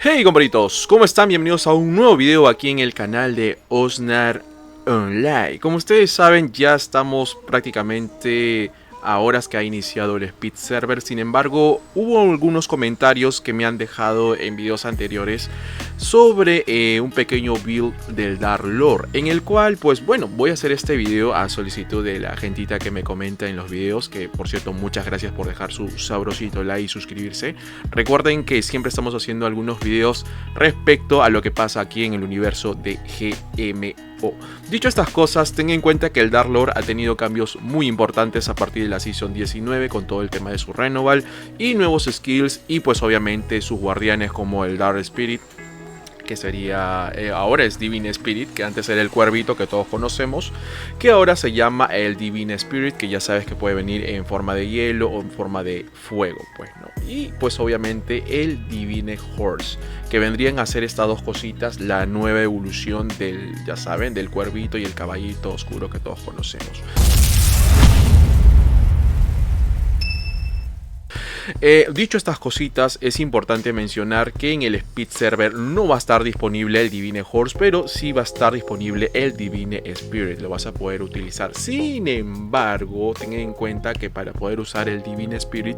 Hey compadritos, ¿cómo están? Bienvenidos a un nuevo video aquí en el canal de Osnar Online. Como ustedes saben, ya estamos prácticamente a horas que ha iniciado el Speed Server. Sin embargo, hubo algunos comentarios que me han dejado en videos anteriores sobre un pequeño build del Dark Lord, en el cual, pues bueno, voy a hacer este video a solicitud de la gentita que me comenta en los videos, que por cierto, muchas gracias por dejar su sabrosito like y suscribirse. Recuerden que siempre estamos haciendo algunos videos respecto a lo que pasa aquí en el universo de GMO. Dicho estas cosas, ten en cuenta que el Dark Lord ha tenido cambios muy importantes a partir de la Season 19 con todo el tema de su Removal y nuevos skills, y pues obviamente sus guardianes como el Dark Spirit, que sería, ahora es Divine Spirit, que antes era el cuervito que todos conocemos, que ahora se llama el Divine Spirit, que ya sabes que puede venir en forma de hielo o en forma de fuego, pues, ¿no? Y pues obviamente el Divine Horse, que vendrían a ser estas dos cositas, la nueva evolución del, ya saben, del cuervito y el caballito oscuro que todos conocemos. Dicho estas cositas, es importante mencionar que en el Speed Server no va a estar disponible el Divine Horse, pero sí va a estar disponible el Divine Spirit, lo vas a poder utilizar. Sin embargo, ten en cuenta que para poder usar el Divine Spirit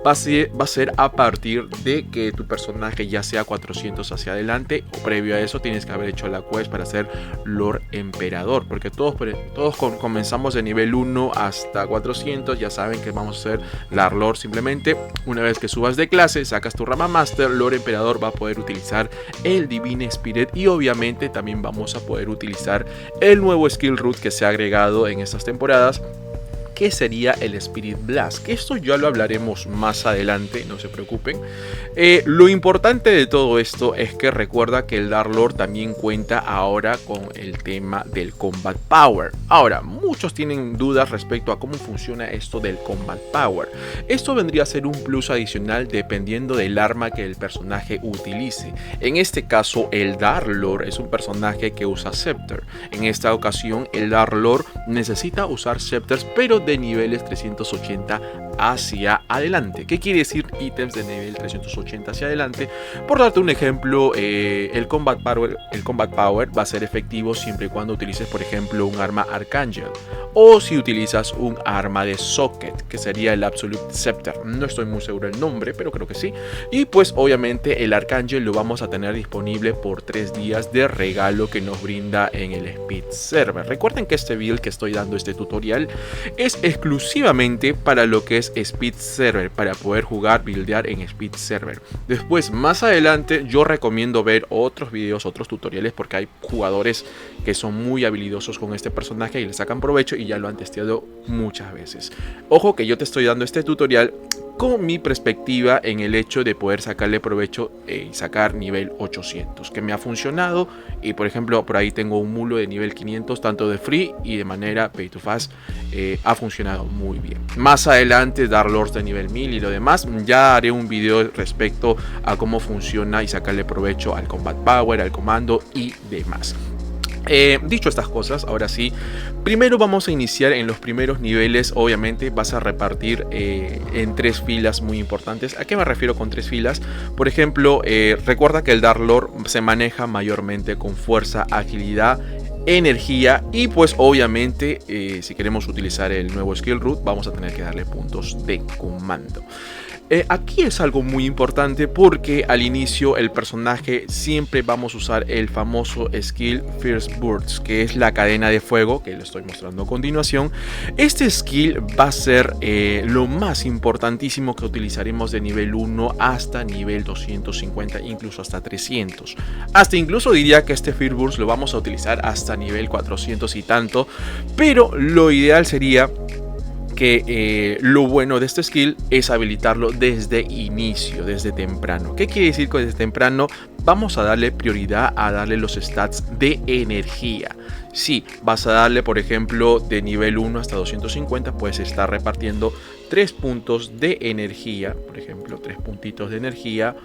va a ser a partir de que tu personaje ya sea 400 hacia adelante, o previo a eso tienes que haber hecho la quest para ser Lord Emperador, porque todos comenzamos de nivel 1 hasta 400, ya saben que vamos a ser Dark Lord simplemente. Una vez que subas de clase, sacas tu rama Master, Lord Emperador va a poder utilizar el Divine Spirit, y obviamente también vamos a poder utilizar el nuevo skill root que se ha agregado en estas temporadas, que sería el Spirit Blast, que esto ya lo hablaremos más adelante, no se preocupen. Lo importante de todo esto es que recuerda que el Dark Lord también cuenta ahora con el tema del Combat Power. Ahora, muchos tienen dudas respecto a cómo funciona esto del Combat Power. Esto vendría a ser un plus adicional dependiendo del arma que el personaje utilice. En este caso, el Dark Lord es un personaje que usa Scepter. En esta ocasión, el Dark Lord necesita usar Scepters, pero de niveles 380 hacia adelante. ¿Qué quiere decir ítems de nivel 380 hacia adelante? Por darte un ejemplo, el Combat Power va a ser efectivo siempre y cuando utilices, por ejemplo, un arma Archangel, o si utilizas un arma de Socket, que sería el Absolute Scepter. No estoy muy seguro el nombre, pero creo que sí. Y pues obviamente el Archangel lo vamos a tener disponible por 3 días de regalo que nos brinda en el Speed Server. Recuerden que este build que estoy dando, este tutorial, es exclusivamente para lo que es Speed Server, para poder jugar, buildear en Speed Server. Después, más adelante, yo recomiendo ver otros videos, otros tutoriales, porque hay jugadores que son muy habilidosos con este personaje y le sacan provecho y ya lo han testeado muchas veces. Ojo que yo te estoy dando este tutorial con mi perspectiva en el hecho de poder sacarle provecho y sacar nivel 800, que me ha funcionado. Y por ejemplo, por ahí tengo un mulo de nivel 500, tanto de free y de manera pay to fast, ha funcionado muy bien. Más adelante, Dark Lords de nivel 1000 y lo demás, ya haré un video respecto a cómo funciona y sacarle provecho al Combat Power, al comando y demás. Dicho estas cosas, ahora sí, primero vamos a iniciar en los primeros niveles. Obviamente vas a repartir en 3 filas muy importantes. ¿A qué me refiero con 3 filas? Por ejemplo, recuerda que el Dark Lord se maneja mayormente con fuerza, agilidad, energía, y pues obviamente si queremos utilizar el nuevo skill root vamos a tener que darle puntos de comando. Aquí es algo muy importante porque al inicio el personaje siempre vamos a usar el famoso skill First Burst, que es la cadena de fuego que le estoy mostrando a continuación. Este skill va a ser lo más importantísimo que utilizaremos de nivel 1 hasta nivel 250, incluso hasta 300. Hasta incluso diría que este First Burst lo vamos a utilizar hasta nivel 400 y tanto, pero lo ideal sería que lo bueno de este skill es habilitarlo desde inicio, desde temprano. ¿Qué quiere decir con desde temprano? Vamos a darle prioridad a darle los stats de energía. Si vas a darle, por ejemplo, de nivel 1 hasta 250, puedes estar repartiendo 3 puntos de energía, por ejemplo, 3 puntitos de energía,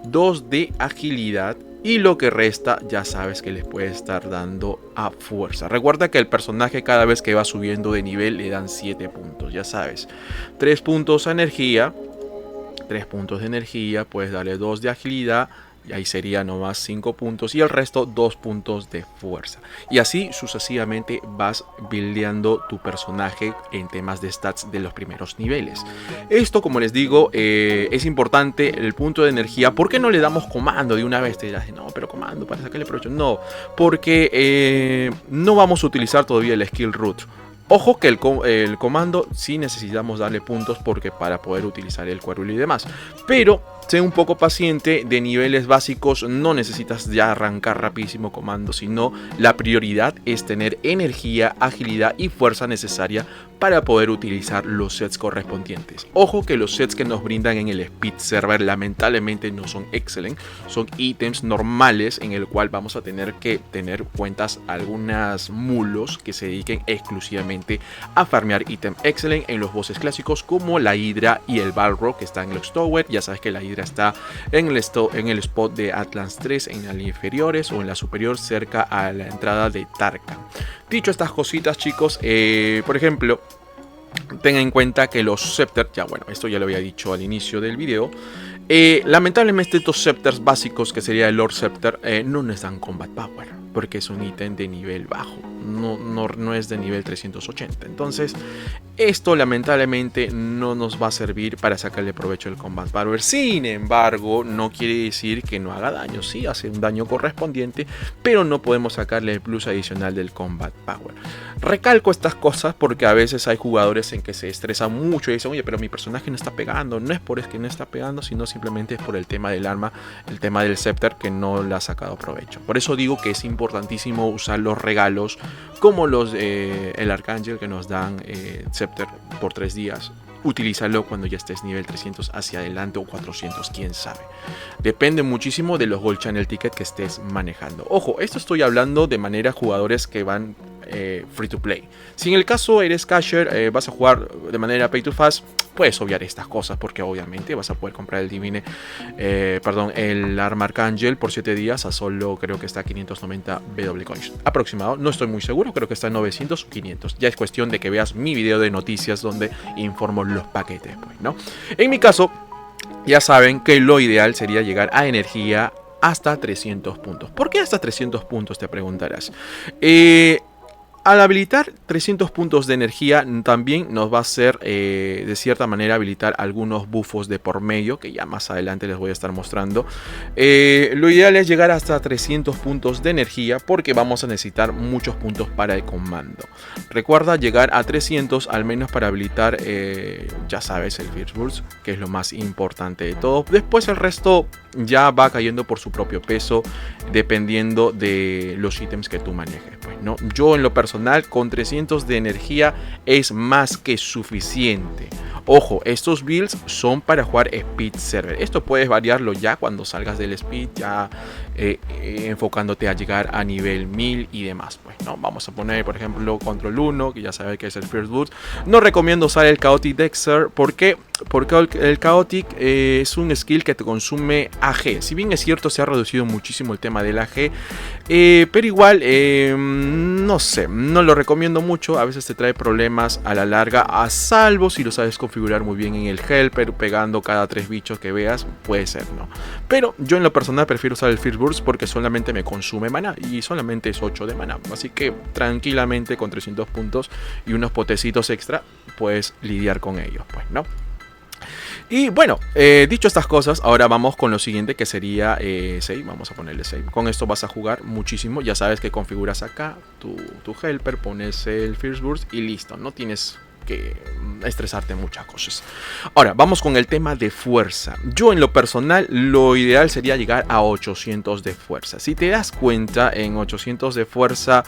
2 de agilidad, y lo que resta ya sabes que les puede estar dando a fuerza. Recuerda que el personaje cada vez que va subiendo de nivel le dan 7 puntos, ya sabes. 3 puntos a energía, 3 puntos de energía, puedes darle 2 de agilidad Y ahí sería nomás 5 puntos y el resto 2 puntos de fuerza. Y así sucesivamente vas buildeando tu personaje en temas de stats de los primeros niveles. Esto, como les digo, es importante el punto de energía. ¿Por qué no le damos comando de una vez? Te dirás, no, pero comando para sacarle provecho. No, porque no vamos a utilizar todavía el skill root. Ojo que el comando sí necesitamos darle puntos porque para poder utilizar el Quarul y demás. Pero sé un poco paciente, de niveles básicos no necesitas ya arrancar rapidísimo comando, sino la prioridad es tener energía, agilidad y fuerza necesaria para poder utilizar los sets correspondientes. Ojo que los sets que nos brindan en el Speed Server lamentablemente no son excelentes, son ítems normales en el cual vamos a tener que tener cuentas algunas mulos que se dediquen exclusivamente a farmear ítem excelente en los bosses clásicos como la Hydra y el Balrog que está en los Tower. Ya sabes que la Hydra está en el spot de Atlas 3 en las inferiores o en la superior cerca a la entrada de Tarkhan. Dicho estas cositas, chicos, por ejemplo, tengan en cuenta que los Scepter, ya bueno, esto ya lo había dicho al inicio del video, lamentablemente estos Scepters básicos, que sería el Lord Scepter, no nos dan Combat Power, porque es un ítem de nivel bajo, no es de nivel 380. Entonces, esto lamentablemente no nos va a servir para sacarle provecho del Combat Power. Sin embargo, no quiere decir que no haga daño, sí hace un daño correspondiente, pero no podemos sacarle el plus adicional del Combat Power. Recalco estas cosas porque a veces hay jugadores en que se estresan mucho y dicen, oye, pero mi personaje no está pegando. No es por eso que no está pegando, sino simplemente es por el tema del arma, el tema del Scepter, que no le ha sacado provecho. Por eso digo que es importantísimo usar los regalos como los el Arcángel que nos dan Scepter por 3 días. Utilízalo cuando ya estés nivel 300 hacia adelante o 400, quién sabe. Depende muchísimo de los Gold Channel Ticket que estés manejando. Ojo, esto estoy hablando de manera jugadores que van free to play. Si en el caso eres casher, vas a jugar de manera pay to fast, puedes obviar estas cosas porque obviamente vas a poder comprar el Divine, el Arma Arcángel por 7 días a solo, creo que está a 590 BW Coins aproximado. No estoy muy seguro, creo que está en 900 o 500. Ya es cuestión de que veas mi video de noticias donde informo los paquetes, pues, ¿no? En mi caso, ya saben que lo ideal sería llegar a energía hasta 300 puntos. ¿Por qué hasta 300 puntos? Te preguntarás. Al habilitar 300 puntos de energía también nos va a hacer de cierta manera habilitar algunos buffos de por medio que ya más adelante les voy a estar mostrando. Lo ideal es llegar hasta 300 puntos de energía porque vamos a necesitar muchos puntos para el comando. Recuerda llegar a 300 al menos para habilitar, ya sabes, el First Burst, que es lo más importante de todo. Después el resto ya va cayendo por su propio peso dependiendo de los ítems que tú manejes, pues, ¿no? Yo en lo personal con 300 de energía es más que suficiente. Ojo, estos builds son para jugar Speed Server. Esto puedes variarlo ya cuando salgas del Speed, ya enfocándote a llegar a nivel 1000 y demás, pues, ¿no? Vamos a poner, por ejemplo, Control 1, que ya sabes que es el First Boost. No recomiendo usar el Chaotic Dexter. ¿Por qué? Porque el Chaotic es un skill que te consume AG. Si bien es cierto, se ha reducido muchísimo el tema del AG, pero igual, no sé, no lo recomiendo mucho. A veces te trae problemas a la larga, a salvo si lo sabes configurar muy bien en el Helper, pegando cada 3 bichos que veas, puede ser, ¿no? Pero yo en lo personal prefiero usar el First Burst porque solamente me consume maná y solamente es 8 de maná. Así que tranquilamente con 300 puntos y unos potecitos extra puedes lidiar con ellos, pues, ¿no? Y bueno, dicho estas cosas, ahora vamos con lo siguiente, que sería save. Vamos a ponerle save. Con esto vas a jugar muchísimo. Ya sabes que configuras acá tu helper, pones el First Burst y listo. No tienes que estresarte muchas cosas. Ahora, vamos con el tema de fuerza. Yo en lo personal, lo ideal sería llegar a 800 de fuerza. Si te das cuenta, en 800 de fuerza,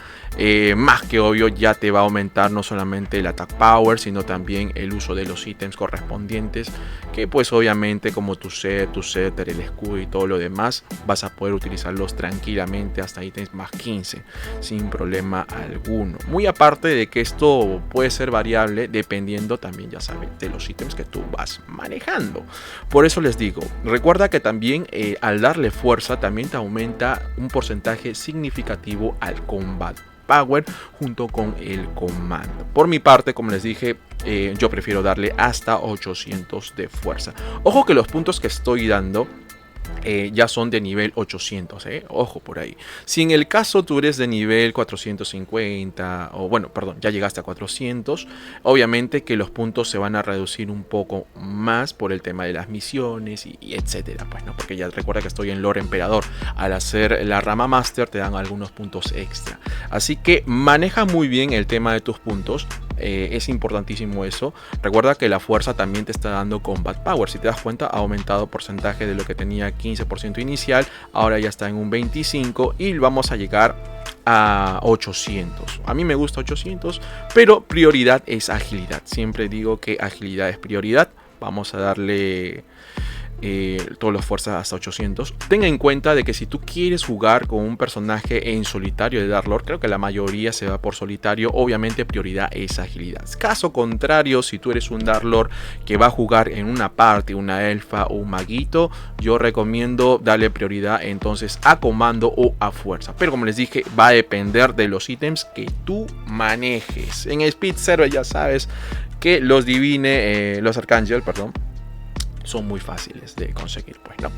más que obvio, ya te va a aumentar no solamente el attack power, sino también el uso de los ítems correspondientes, que pues obviamente como tu setter, el escudo y todo lo demás, vas a poder utilizarlos tranquilamente hasta ítems más 15, sin problema alguno. Muy aparte de que esto puede ser variable dependiendo también, ya saben, de los ítems que tú vas manejando. Por eso les digo, recuerda que también al darle fuerza también te aumenta un porcentaje significativo al combat power junto con el comando. Por mi parte, como les dije, yo prefiero darle hasta 800 de fuerza. Ojo que los puntos que estoy dando ya son de nivel 800, ojo por ahí. Si en el caso tú eres de nivel 450, o bueno, perdón, ya llegaste a 400, obviamente que los puntos se van a reducir un poco más por el tema de las misiones y etcétera, pues, ¿no? Porque ya recuerda que estoy en Lore Emperador. Al hacer la rama Master te dan algunos puntos extra. Así que maneja muy bien el tema de tus puntos. Es importantísimo eso. Recuerda que la fuerza también te está dando Combat Power. Si te das cuenta, ha aumentado porcentaje de lo que tenía 15% inicial. Ahora ya está en un 25% y vamos a llegar a 800. A mí me gusta 800, pero prioridad es agilidad. Siempre digo que agilidad es prioridad. Vamos a darle todas las fuerzas hasta 800. Tenga en cuenta de que si tú quieres jugar con un personaje en solitario de Dark Lord, creo que la mayoría se va por solitario, obviamente prioridad es agilidad. Caso contrario, si tú eres un Dark Lord que va a jugar en una party, una elfa o un maguito, yo recomiendo darle prioridad entonces a comando o a fuerza. Pero como les dije, va a depender de los ítems que tú manejes. En Speed Server ya sabes que los Divine, los Archangel, perdón, son muy fáciles de conseguir, pues, ¿no?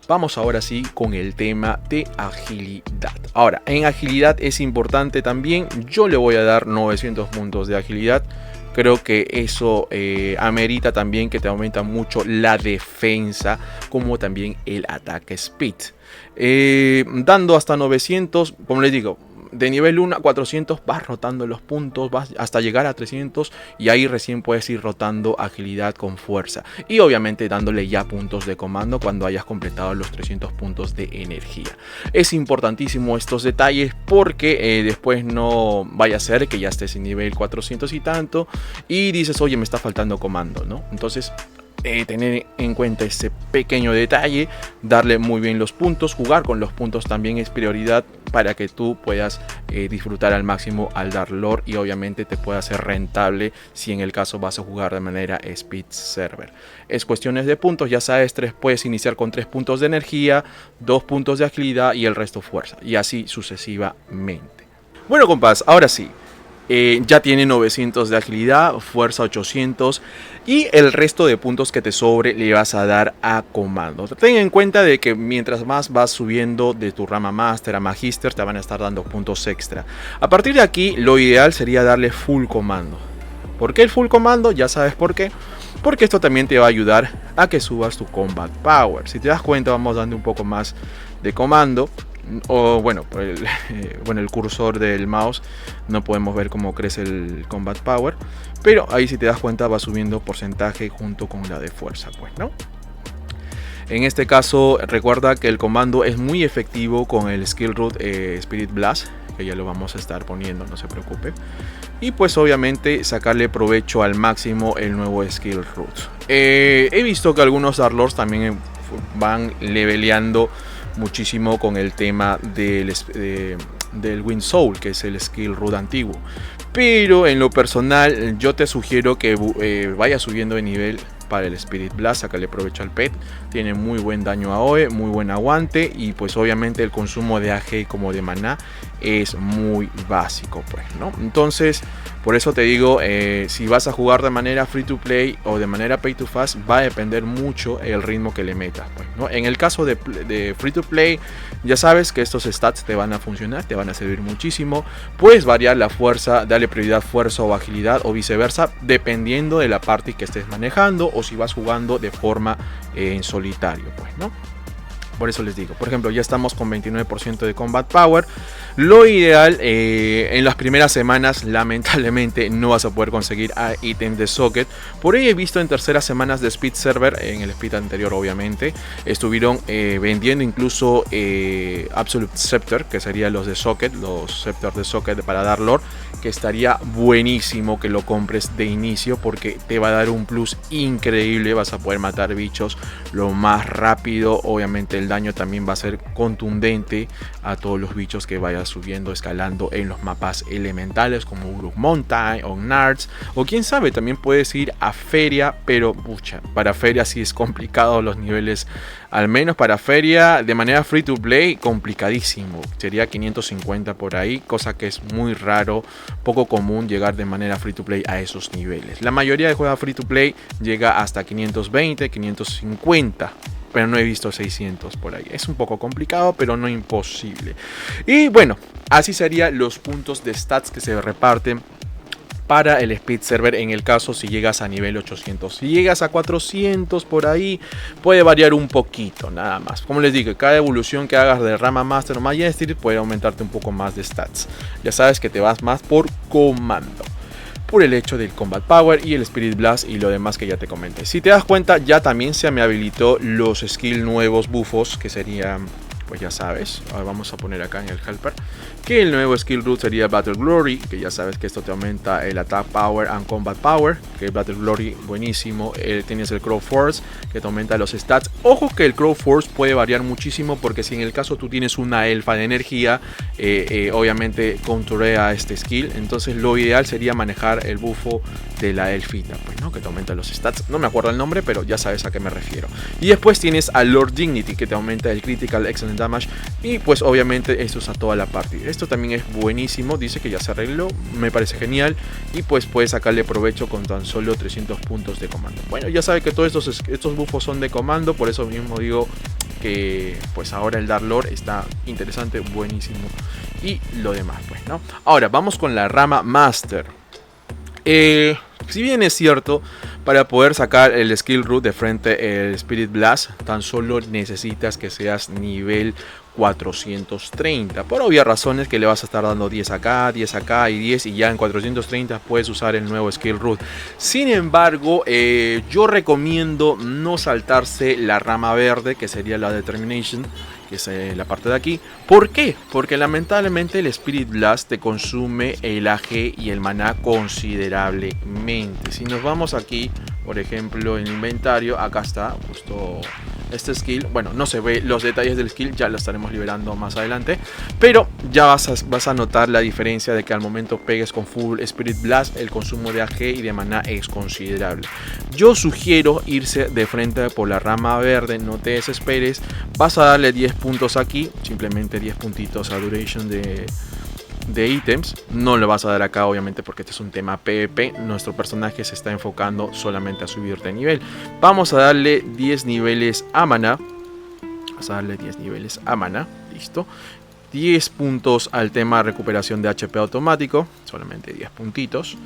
Vamos ahora sí con el tema de agilidad. Ahora, en agilidad es importante también, yo le voy a dar 900 puntos de agilidad. Creo que eso amerita también que te aumenta mucho la defensa, como también el ataque speed. Dando hasta 900, como les digo, de nivel 1 a 400 vas rotando los puntos, vas hasta llegar a 300 y ahí recién puedes ir rotando agilidad con fuerza. Y obviamente dándole ya puntos de comando cuando hayas completado los 300 puntos de energía. Es importantísimo estos detalles porque después no vaya a ser que ya estés en nivel 400 y tanto y dices, oye, me está faltando comando, ¿no? Entonces tener en cuenta ese pequeño detalle, darle muy bien los puntos, jugar con los puntos también es prioridad para que tú puedas disfrutar al máximo al Dark Lord y obviamente te pueda ser rentable si en el caso vas a jugar de manera Speed Server. Es cuestiones de puntos, ya sabes, puedes iniciar con 3 puntos de energía, 2 puntos de agilidad y el resto fuerza y así sucesivamente. Bueno, compas, ahora sí. Ya tiene 900 de agilidad, fuerza 800 y el resto de puntos que te sobre le vas a dar a comando. Ten en cuenta de que mientras más vas subiendo de tu rama Master a Magister te van a estar dando puntos extra. A partir de aquí lo ideal sería darle full comando. ¿Por qué el full comando? Ya sabes por qué. Porque esto también te va a ayudar a que subas tu Combat Power. Si te das cuenta vamos dando un poco más de comando. O bueno, por el cursor del mouse no podemos ver cómo crece el Combat Power, pero ahí si te das cuenta va subiendo porcentaje junto con la de fuerza, pues, ¿no? En este caso recuerda que el comando es muy efectivo con el Skill Root Spirit Blast, que ya lo vamos a estar poniendo, no se preocupe. Y pues obviamente sacarle provecho al máximo el nuevo Skill Root. He visto que algunos Dark Lords también van leveleando muchísimo con el tema del Wind Soul, que es el Skill Root antiguo. Pero en lo personal yo te sugiero que vayas subiendo de nivel para el Spirit Blast, sácale provecho al pet, tiene muy buen daño a OE, muy buen aguante y pues obviamente el consumo de AG como de maná es muy básico, pues, ¿no? Entonces por eso te digo, si vas a jugar de manera free to play o de manera pay to fast va a depender mucho el ritmo que le metas, pues, ¿no? En el caso de free to play ya sabes que estos stats te van a funcionar, te van a servir muchísimo, puedes variar la fuerza, darle prioridad fuerza o agilidad o viceversa dependiendo de la party que estés manejando o si vas jugando de forma en solitario, pues, ¿no? Por eso les digo, por ejemplo, ya estamos con 29% de Combat Power. Lo ideal, en las primeras semanas, lamentablemente, no vas a poder conseguir ítems de Socket. Por ahí he visto en terceras semanas de Speed Server, en el Speed anterior obviamente, estuvieron vendiendo incluso Absolute Scepter, que serían los de Socket, los Scepter de Socket para Dark Lord, que estaría buenísimo que lo compres de inicio porque te va a dar un plus increíble, vas a poder matar bichos lo más rápido, obviamente el daño también va a ser contundente a todos los bichos que vayas subiendo, escalando en los mapas elementales como Uruk Mountain o Nards, o quién sabe, también puedes ir a Feria, pero pucha, para Feria sí es complicado los niveles, al menos para Feria de manera free to play, complicadísimo, sería 550 por ahí, cosa que es muy raro poco común llegar de manera free to play a esos niveles. La mayoría de juegos free to play llega hasta 520, 550. Pero no he visto 600 por ahí. Es un poco complicado, pero no imposible. Y bueno, así serían los puntos de stats que se reparten para el Speed Server en el caso si llegas a nivel 800. Si llegas a 400 por ahí, puede variar un poquito, nada más. Como les digo, cada evolución que hagas de Rama Master o Majesty puede aumentarte un poco más de stats. Ya sabes que te vas más por comando, por el hecho del Combat Power y el Spirit Blast y lo demás que ya te comenté. Si te das cuenta, ya también se me habilitó los skills nuevos bufos, que serían, pues ya sabes, ahora vamos a poner acá en el helper, que el nuevo skill root sería Battle Glory, que ya sabes que esto te aumenta el Attack Power and Combat Power, que el Battle Glory buenísimo. Tienes el Crow Force, que te aumenta los stats. Ojo que el Crow Force puede variar muchísimo, porque si en el caso tú tienes una elfa de energía, obviamente conturea este skill. Entonces lo ideal sería manejar el bufo de la elfita, pues, ¿no? Que te aumenta los stats. No me acuerdo el nombre, pero ya sabes a qué me refiero. Y después tienes a Lord Dignity, que te aumenta el Critical Excellent Damage. Y pues obviamente esto es a toda la partida. Esto también es buenísimo. Dice que ya se arregló. Me parece genial. Y pues puedes sacarle provecho con tan solo 300 puntos de comando. Bueno, ya sabes que todos estos buffos son de comando. Por eso mismo digo que pues ahora el Dark Lord está interesante, buenísimo. Y lo demás, pues, ¿no? Ahora vamos con la rama Master. Si bien es cierto, para poder sacar el skill root de frente, el Spirit Blast, tan solo necesitas que seas nivel 430. Por obvias razones que le vas a estar dando 10 acá, 10 acá y 10, y ya en 430 puedes usar el nuevo skill root. Sin embargo, yo recomiendo no saltarse la rama verde, que sería la Determination, que es la parte de aquí. ¿Por qué? Porque lamentablemente el Spirit Blast te consume el AG y el maná considerablemente. Si nos vamos aquí, por ejemplo, en el inventario, acá está justo este skill. Bueno, no se ve los detalles del skill, ya lo estaremos liberando más adelante, pero ya vas a notar la diferencia de que al momento pegues con full Spirit Blast, el consumo de AG y de maná es considerable. Yo sugiero irse de frente por la rama verde, no te desesperes. Vas a darle 10 puntos aquí, simplemente 10 puntitos a duration de ítems. No lo vas a dar acá, obviamente, porque este es un tema PvP. Nuestro personaje se está enfocando solamente a subir de nivel. Vamos a darle 10 niveles a maná. Vamos a darle 10 niveles a maná. Listo. 10 puntos al tema recuperación de HP automático. Solamente 10 puntitos.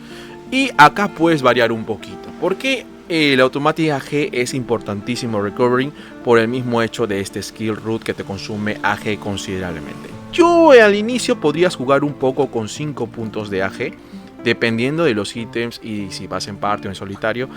Y acá puedes variar un poquito. Porque el Automatic AG es importantísimo recovering, por el mismo hecho de este skill root que te consume AG considerablemente. Yo al inicio podrías jugar un poco con 5 puntos de AG, dependiendo de los ítems y si vas en parte o en solitario,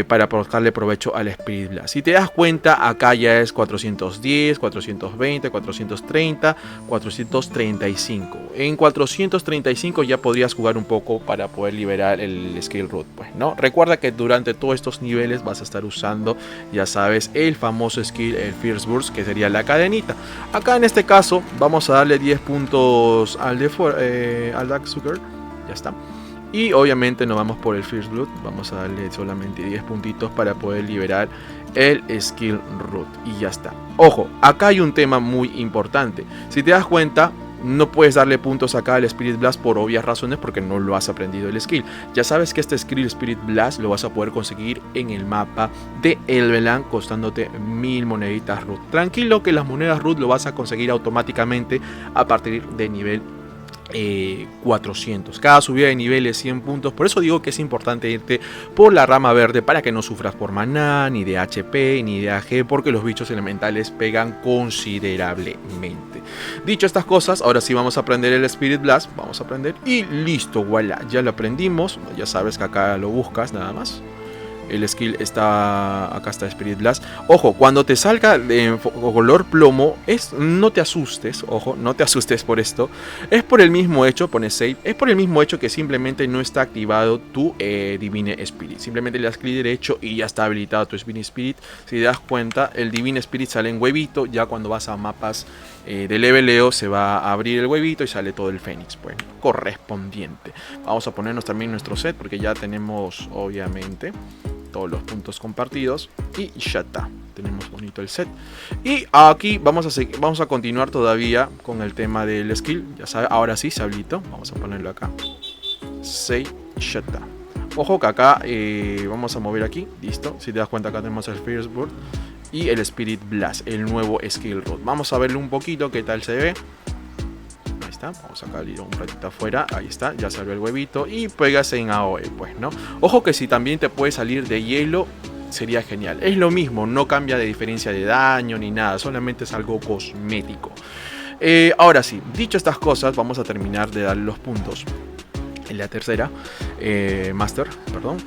para sacarle provecho al Spirit Blast. Si te das cuenta, acá ya es 410, 420, 430, 435. En 435 ya podrías jugar un poco para poder liberar el skill root, pues, ¿no? Recuerda que durante todos estos niveles vas a estar usando, ya sabes, el famoso skill, el Fierce Burst, que sería la cadenita. Acá en este caso vamos a darle 10 puntos al Dark Sugar. Ya está. Y obviamente nos vamos por el First Blood. Vamos a darle solamente 10 puntitos para poder liberar el Skill Root. Y ya está. Ojo, acá hay un tema muy importante. Si te das cuenta, no puedes darle puntos acá al Spirit Blast por obvias razones, porque no lo has aprendido el skill. Ya sabes que este skill Spirit Blast lo vas a poder conseguir en el mapa de Elveland, costándote 1000 moneditas Root. Tranquilo que las monedas Root lo vas a conseguir automáticamente a partir de nivel 400. Cada subida de nivel es 100 puntos. Por eso digo que es importante irte por la rama verde, para que no sufras por maná, ni de HP, ni de AG, porque los bichos elementales pegan considerablemente. Dicho estas cosas, ahora sí vamos a aprender el Spirit Blast. Vamos a aprender y listo, voilà, ya lo aprendimos. Ya sabes que acá lo buscas nada más. El skill está, acá está Spirit Blast. Ojo, cuando te salga de color plomo, no te asustes, ojo, no te asustes por esto. Es por el mismo hecho, pones save, es por el mismo hecho que simplemente no está activado tu Divine Spirit. Simplemente le das clic derecho y ya está habilitado tu Divine Spirit. Si te das cuenta, el Divine Spirit sale en huevito. Ya cuando vas a mapas de leveleo, se va a abrir el huevito y sale todo el Fénix, pues, correspondiente. Vamos a ponernos también nuestro set, porque ya tenemos, obviamente, todos los puntos compartidos. Y ya está. Tenemos bonito el set. Y aquí vamos a continuar todavía con el tema del skill. Ya sabe, ahora sí se habilitó. Vamos a ponerlo acá. 6, ya está. Ojo que acá vamos a mover aquí. Listo. Si te das cuenta, acá tenemos el Fierce Bird y el Spirit Blast, el nuevo skill root. Vamos a verlo un poquito, qué tal se ve. Ahí está. Vamos a sacar un ratito afuera. Ahí está. Ya salió el huevito. Y pegas en AOE, pues, ¿no? Ojo que si también te puede salir de hielo, sería genial. Es lo mismo, no cambia de diferencia de daño ni nada, solamente es algo cosmético. Ahora sí, dicho estas cosas, vamos a terminar de darle los puntos en la tercera Master, perdón.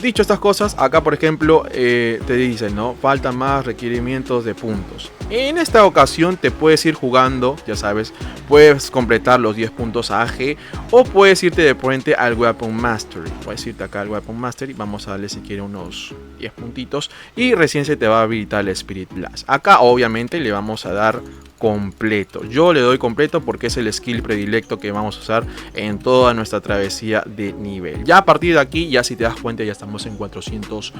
Dicho estas cosas, acá por ejemplo te dicen, ¿no? Faltan más requerimientos de puntos. En esta ocasión te puedes ir jugando, ya sabes, puedes completar los 10 puntos AG o puedes irte de frente al Weapon Mastery. Puedes irte acá al Weapon Mastery, vamos a darle si quiere unos 10 puntitos y recién se te va a habilitar el Spirit Blast. Acá obviamente le vamos a dar completo. Yo le doy completo porque es el skill predilecto que vamos a usar en toda nuestra travesía de nivel. Ya a partir de aquí, ya si te das cuenta, ya estamos en 400,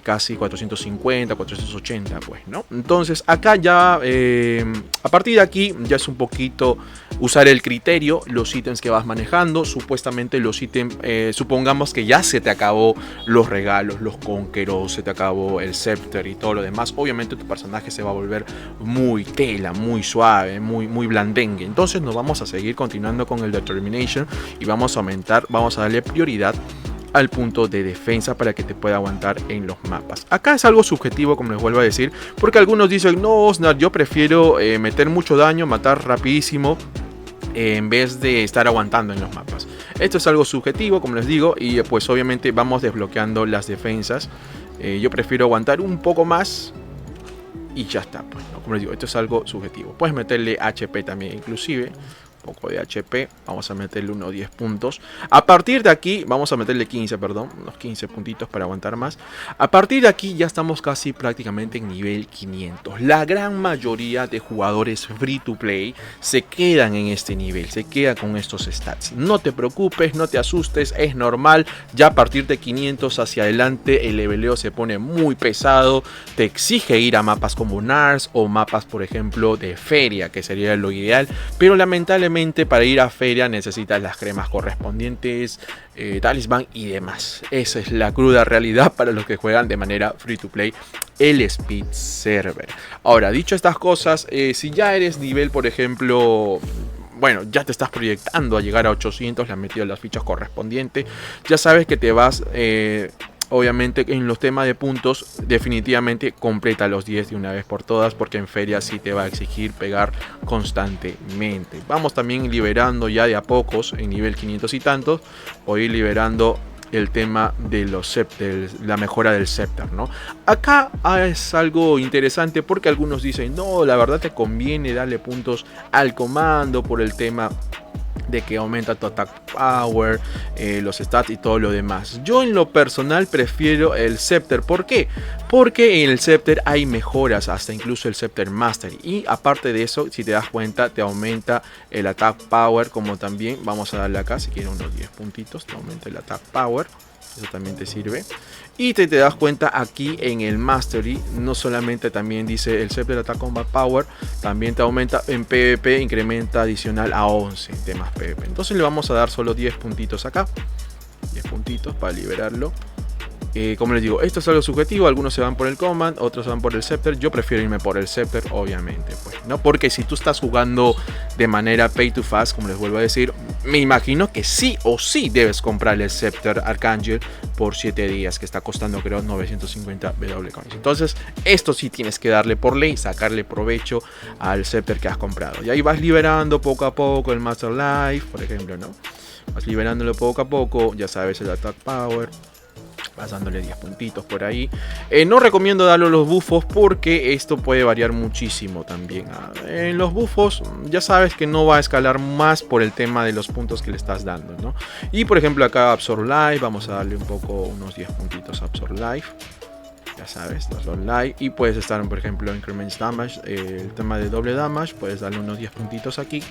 casi 450, 480, pues, ¿no? Entonces acá ya, a partir de aquí, ya es un poquito usar el criterio, los ítems que vas manejando. Supuestamente los ítems, supongamos que ya se te acabó los regalos, los conqueros, se te acabó el scepter y todo lo demás. Obviamente tu personaje se va a volver muy tela, muy suave, muy blandengue. Entonces nos vamos a seguir continuando con el Determination y vamos a aumentar, vamos a darle prioridad al punto de defensa para que te pueda aguantar en los mapas. Acá es algo subjetivo, como les vuelvo a decir, porque algunos dicen, no, Osnar, yo prefiero meter mucho daño, matar rapidísimo, en vez de estar aguantando en los mapas. Esto es algo subjetivo, como les digo, y pues obviamente vamos desbloqueando las defensas. Yo prefiero aguantar un poco más y ya está, pues, ¿no? Como les digo, esto es algo subjetivo. Puedes meterle HP también, inclusive un poco de HP, vamos a meterle unos 10 puntos. A partir de aquí, vamos a meterle 15, perdón, unos 15 puntitos para aguantar más. A partir de aquí ya estamos casi prácticamente en nivel 500. La gran mayoría de jugadores free to play se quedan en este nivel, se quedan con estos stats. No te preocupes, no te asustes, es normal. Ya a partir de 500 hacia adelante el leveleo se pone muy pesado. Te exige ir a mapas como NARS o mapas, por ejemplo, de feria, que sería lo ideal, pero lamentablemente para ir a feria necesitas las cremas correspondientes, talismán y demás. Esa es la cruda realidad para los que juegan de manera free to play el Speed Server. Ahora, dicho estas cosas, si ya eres nivel, por ejemplo, bueno, ya te estás proyectando a llegar a 800, le has metido las fichas correspondientes, ya sabes que te vas... obviamente en los temas de puntos definitivamente completa los 10 de una vez por todas, porque en feria sí te va a exigir pegar constantemente. Vamos también liberando ya de a pocos en nivel 500 y tantos, o ir liberando el tema de los scepters, la mejora del scepter, ¿no? Acá es algo interesante porque algunos dicen, no, la verdad te conviene darle puntos al comando por el tema de que aumenta tu attack power, los stats y todo lo demás. Yo en lo personal prefiero el scepter. ¿Por qué? Porque en el scepter hay mejoras, hasta incluso el scepter mastery, y aparte de eso, si te das cuenta, te aumenta el attack power, como también vamos a darle acá, si quieren unos 10 puntitos, te aumenta el attack power. Eso también te sirve. Y te das cuenta aquí en el Mastery, no solamente también dice el Scepter Attack Combat Power, también te aumenta en PvP, incrementa adicional a 11 en temas PvP. Entonces le vamos a dar solo 10 puntitos acá. 10 puntitos para liberarlo. Como les digo, esto es algo subjetivo, algunos se van por el Command, otros se van por el Scepter. Yo prefiero irme por el Scepter, obviamente, pues, ¿no? Porque si tú estás jugando de manera pay to fast, como les vuelvo a decir, me imagino que sí o sí debes comprar el Scepter Archangel por 7 días, que está costando creo 950 BW coins. Entonces, esto sí tienes que darle por ley, sacarle provecho al Scepter que has comprado. Y ahí vas liberando poco a poco el Master Life, por ejemplo, ¿no? Vas liberándolo poco a poco, ya sabes, el Attack Power. Vas dándole 10 puntitos por ahí. No recomiendo darle los buffos porque esto puede variar muchísimo también. En los buffos ya sabes que no va a escalar más por el tema de los puntos que le estás dando, ¿no? Y por ejemplo acá Absorb Life, vamos a darle un poco, unos 10 puntitos a Absorb Life. Ya sabes, Absorb Life. Y puedes estar, por ejemplo, Increments Damage, el tema de doble damage, puedes darle unos 10 puntitos aquí.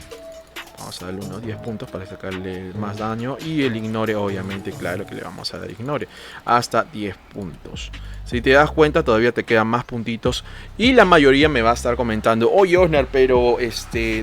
Vamos a darle unos 10 puntos para sacarle más daño. Y el ignore, obviamente, claro que le vamos a dar ignore. Hasta 10 puntos. Si te das cuenta, todavía te quedan más puntitos. Y la mayoría me va a estar comentando: oye, Osnar, pero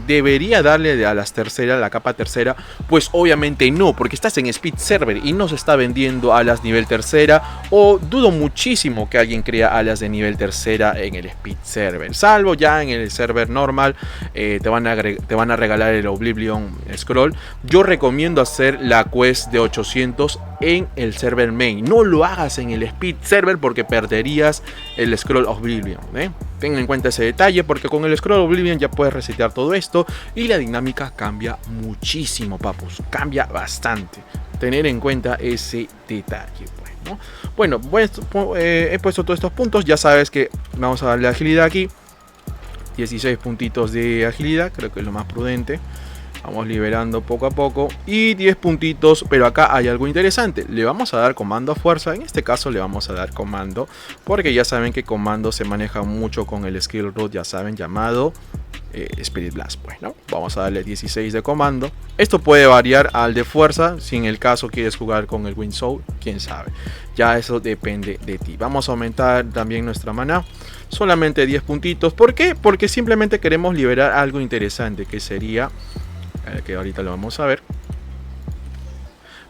debería darle a las terceras, la capa tercera. Pues obviamente no, porque estás en Speed Server y no se está vendiendo alas nivel tercera. O dudo muchísimo que alguien crea alas de nivel tercera en el Speed Server. Salvo ya en el server normal, te van a regalar el Oblivion Scroll. Yo recomiendo hacer la quest de 800 en el server main. No lo hagas en el Speed Server porque perderías el Scroll Oblivion. Ten en cuenta ese detalle, porque con el Scroll Oblivion ya puedes resetear todo esto y la dinámica cambia muchísimo, papus. Cambia bastante. Tener en cuenta ese detalle, pues, ¿no? Bueno, he puesto todos estos puntos. Ya sabes que vamos a darle agilidad aquí. 16 puntitos de agilidad, creo que es lo más prudente. Vamos liberando poco a poco. Y 10 puntitos, pero acá hay algo interesante. Le vamos a dar comando a fuerza. En este caso le vamos a dar comando, porque ya saben que comando se maneja mucho con el skill root, ya saben, llamado Spirit Blast, pues, ¿no? Vamos a darle 16 de comando. Esto puede variar al de fuerza. Si en el caso quieres jugar con el Wind Soul, quién sabe. Ya eso depende de ti. Vamos a aumentar también nuestra maná. Solamente 10 puntitos. ¿Por qué? Porque simplemente queremos liberar algo interesante, que sería... que ahorita lo vamos a ver.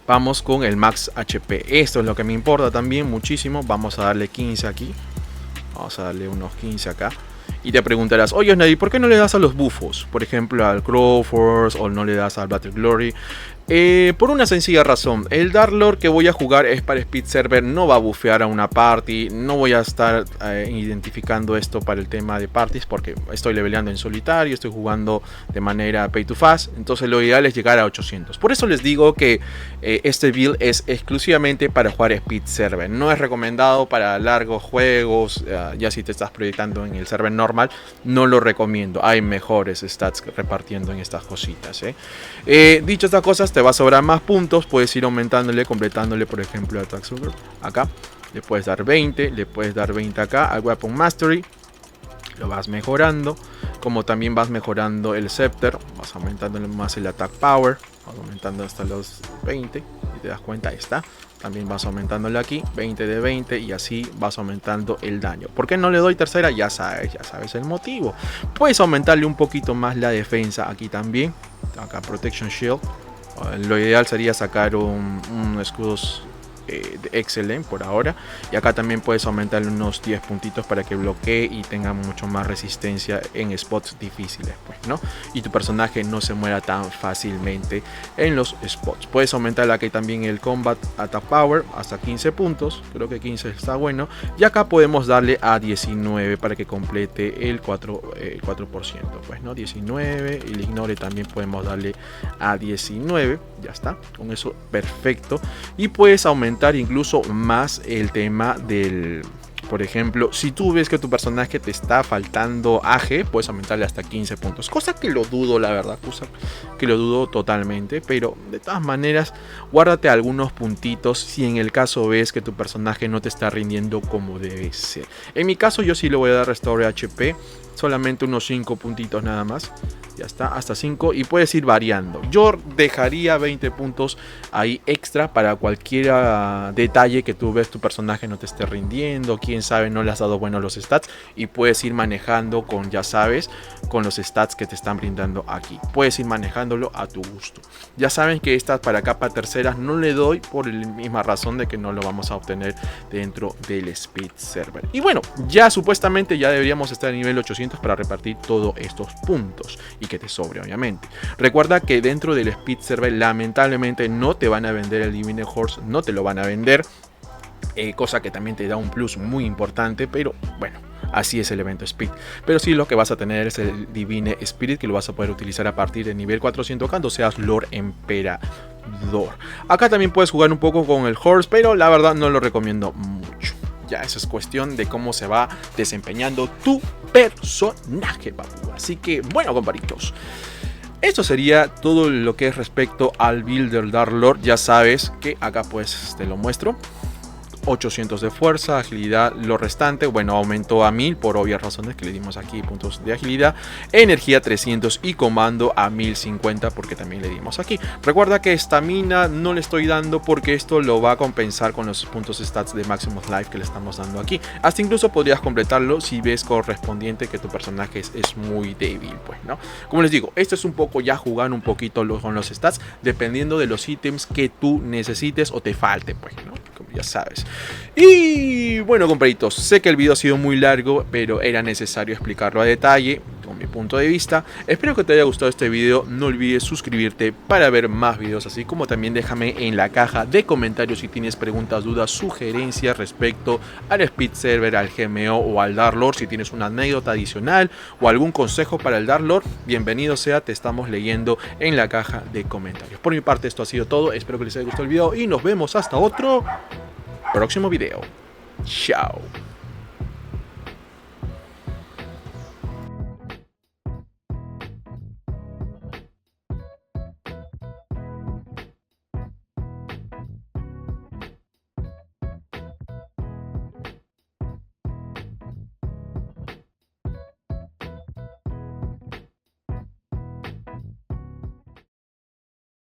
Vamos con el max HP. Esto es lo que me importa también muchísimo. Vamos a darle 15 aquí. Vamos a darle unos 15 acá. Y te preguntarás: oye, Nadie, ¿por qué no le das a los buffos? Por ejemplo, al Crowforce, o no le das al Battle Glory. Por una sencilla razón. El Dark Lord que voy a jugar es para Speed Server. No va a bufear a una party. No voy a estar identificando esto para el tema de parties, porque estoy leveleando en solitario. Estoy jugando de manera pay to fast. Entonces lo ideal es llegar a 800. Por eso les digo que este build es exclusivamente para jugar Speed Server. No es recomendado para largos juegos. Ya si te estás proyectando en el server normal, no lo recomiendo. Hay mejores stats repartiendo en estas cositas. Dicho estas cosas, te va a sobrar más puntos. Puedes ir aumentándole, completándole, por ejemplo, Attack Super. Acá le puedes dar 20, le puedes dar 20 acá al Weapon Mastery. Lo vas mejorando, como también vas mejorando el Scepter. Vas aumentándole más el Attack Power. Vas aumentando hasta los 20. Si te das cuenta, ahí está. También vas aumentándole aquí, 20 de 20, y así vas aumentando el daño. ¿Por qué no le doy tercera? Ya sabes el motivo. Puedes aumentarle un poquito más la defensa aquí también. Acá Protection Shield. Lo ideal sería sacar un escudos de Excellent por ahora. Y acá también puedes aumentarle unos 10 puntitos para que bloquee y tenga mucho más resistencia en spots difíciles, pues, ¿no? Y tu personaje no se muera tan fácilmente en los spots. Puedes aumentarle aquí también el Combat Attack Power hasta 15 puntos. Creo que 15 está bueno. Y acá podemos darle a 19 para que complete el 4%, pues, ¿no? 19. Y el Ignore también podemos darle a 19. Ya está. Con eso perfecto. Y puedes aumentar incluso más el tema del... Por ejemplo, si tú ves que tu personaje te está faltando AG, puedes aumentarle hasta 15 puntos. Cosa que lo dudo, la verdad. Cosa que lo dudo totalmente. Pero de todas maneras, guárdate algunos puntitos si en el caso ves que tu personaje no te está rindiendo como debe ser. En mi caso, yo sí le voy a dar Restore HP. Solamente unos 5 puntitos nada más. Ya está, hasta 5. Y puedes ir variando. Yo dejaría 20 puntos ahí extra para cualquier detalle que tú ves tu personaje no te esté rindiendo. Quién sabe, no le has dado buenos los stats. Y puedes ir manejando con, ya sabes, con los stats que te están brindando aquí. Puedes ir manejándolo a tu gusto. Ya saben que estas para capa terceras no le doy por la misma razón de que no lo vamos a obtener dentro del Speed Server. Y bueno, ya supuestamente ya deberíamos estar a nivel 800 para repartir todos estos puntos y que te sobre, obviamente. Recuerda que dentro del Speed Server lamentablemente no te van a vender el Divine Horse, no te lo van a vender, cosa que también te da un plus muy importante, pero bueno, así es el evento Speed. Pero sí, lo que vas a tener es el Divine Spirit, que lo vas a poder utilizar a partir de nivel 400 cuando seas Lord Emperador. Acá también puedes jugar un poco con el Horse, pero la verdad no lo recomiendo mucho. Ya eso es cuestión de cómo se va desempeñando tu personaje, papu. Así que bueno, comparitos, esto sería todo lo que es respecto al build del Dark Lord. Ya sabes que acá pues te lo muestro. 800 de fuerza, agilidad, lo restante, bueno, aumentó a 1000 por obvias razones que le dimos aquí, puntos de agilidad, energía 300 y comando a 1050 porque también le dimos aquí. Recuerda que estamina no le estoy dando porque esto lo va a compensar con los puntos stats de Maximus Life que le estamos dando aquí. Hasta incluso podrías completarlo si ves correspondiente que tu personaje es muy débil, pues, ¿no? Como les digo, esto es un poco ya jugar un poquito con los stats, dependiendo de los ítems que tú necesites o te falte, pues, ¿no? Como ya sabes. Y bueno, compadritos, sé que el video ha sido muy largo, pero era necesario explicarlo a detalle, con mi punto de vista. Espero que te haya gustado este video. No olvides suscribirte para ver más videos así, como también déjame en la caja de comentarios si tienes preguntas, dudas, sugerencias respecto al Speed Server, al GMO o al Dark Lord. Si tienes una anécdota adicional o algún consejo para el Dark Lord, bienvenido sea, te estamos leyendo en la caja de comentarios. Por mi parte esto ha sido todo, espero que les haya gustado el video y nos vemos hasta otro próximo video. Chao.